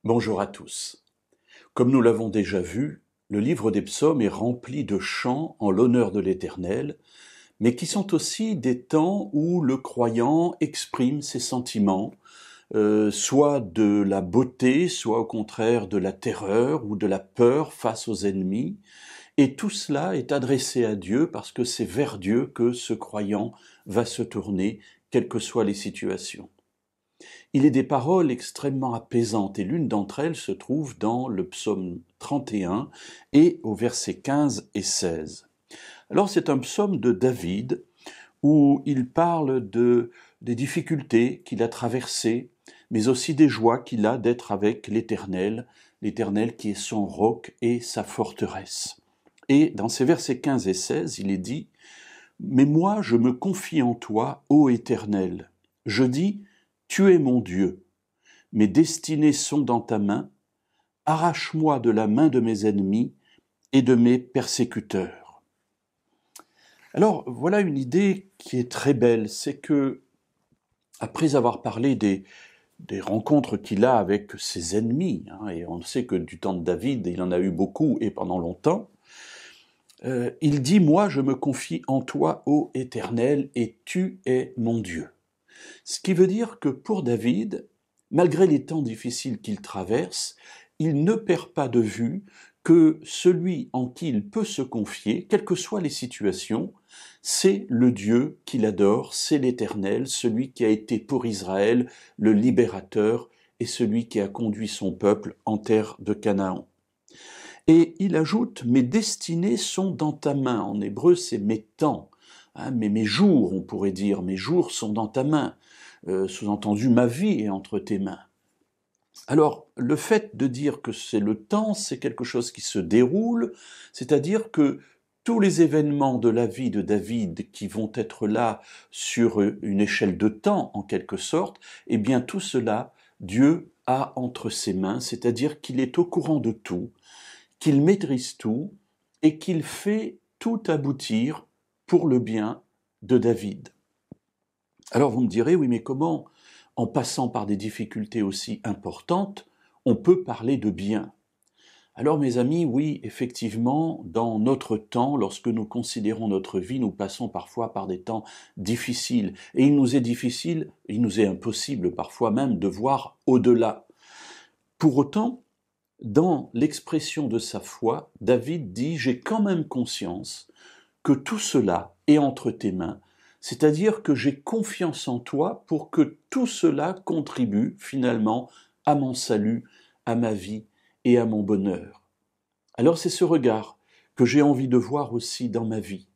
Bonjour à tous. Comme nous l'avons déjà vu, le livre des psaumes est rempli de chants en l'honneur de l'Éternel, mais qui sont aussi des temps où le croyant exprime ses sentiments, soit de la beauté, soit au contraire de la terreur ou de la peur face aux ennemis. Et tout cela est adressé à Dieu parce que c'est vers Dieu que ce croyant va se tourner, quelles que soient les situations. Il est des paroles extrêmement apaisantes et l'une d'entre elles se trouve dans le psaume 31 et au verset 15 et 16. Alors c'est un psaume de David où il parle des difficultés qu'il a traversées, mais aussi des joies qu'il a d'être avec l'Éternel, l'Éternel qui est son roc et sa forteresse. Et dans ces versets 15 et 16, il est dit « Mais moi je me confie en toi, ô Éternel. Je dis, tu es mon Dieu. Mes destinées sont dans ta main. Arrache-moi de la main de mes ennemis et de mes persécuteurs. » Alors, voilà une idée qui est très belle, c'est que, après avoir parlé des rencontres qu'il a avec ses ennemis, et on sait que du temps de David, il en a eu beaucoup et pendant longtemps, il dit « Moi, je me confie en toi, ô Éternel, et tu es mon Dieu. » Ce qui veut dire que pour David, malgré les temps difficiles qu'il traverse, il ne perd pas de vue que celui en qui il peut se confier, quelles que soient les situations, c'est le Dieu qu'il adore, c'est l'Éternel, celui qui a été pour Israël le libérateur et celui qui a conduit son peuple en terre de Canaan. Et il ajoute « Mes destinées sont dans ta main ». En hébreu, c'est « mes temps ». Mais mes jours, on pourrait dire, mes jours sont dans ta main. Sous-entendu, ma vie est entre tes mains. Alors, le fait de dire que c'est le temps, c'est quelque chose qui se déroule, c'est-à-dire que tous les événements de la vie de David qui vont être là sur une échelle de temps, en quelque sorte, eh bien tout cela, Dieu a entre ses mains, c'est-à-dire qu'il est au courant de tout, qu'il maîtrise tout et qu'il fait tout aboutir pour le bien de David. Alors vous me direz, oui, mais comment, en passant par des difficultés aussi importantes, on peut parler de bien? Alors mes amis, oui, effectivement, dans notre temps, lorsque nous considérons notre vie, nous passons parfois par des temps difficiles. Et il nous est difficile, il nous est impossible parfois même de voir au-delà. Pour autant, dans l'expression de sa foi, David dit « J'ai quand même conscience que tout cela est entre tes mains, c'est-à-dire que j'ai confiance en toi pour que tout cela contribue finalement à mon salut, à ma vie et à mon bonheur. » Alors c'est ce regard que j'ai envie de voir aussi dans ma vie,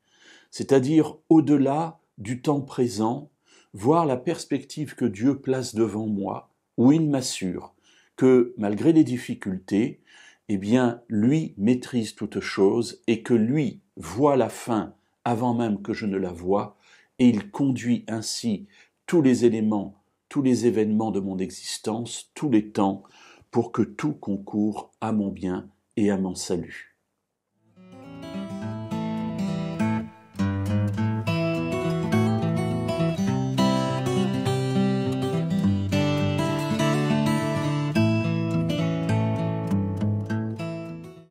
c'est-à-dire au-delà du temps présent, voir la perspective que Dieu place devant moi, où il m'assure que malgré les difficultés, eh bien, lui maîtrise toutes choses et que lui voit la fin avant même que je ne la voie, et il conduit ainsi tous les éléments, tous les événements de mon existence, tous les temps, pour que tout concourt à mon bien et à mon salut.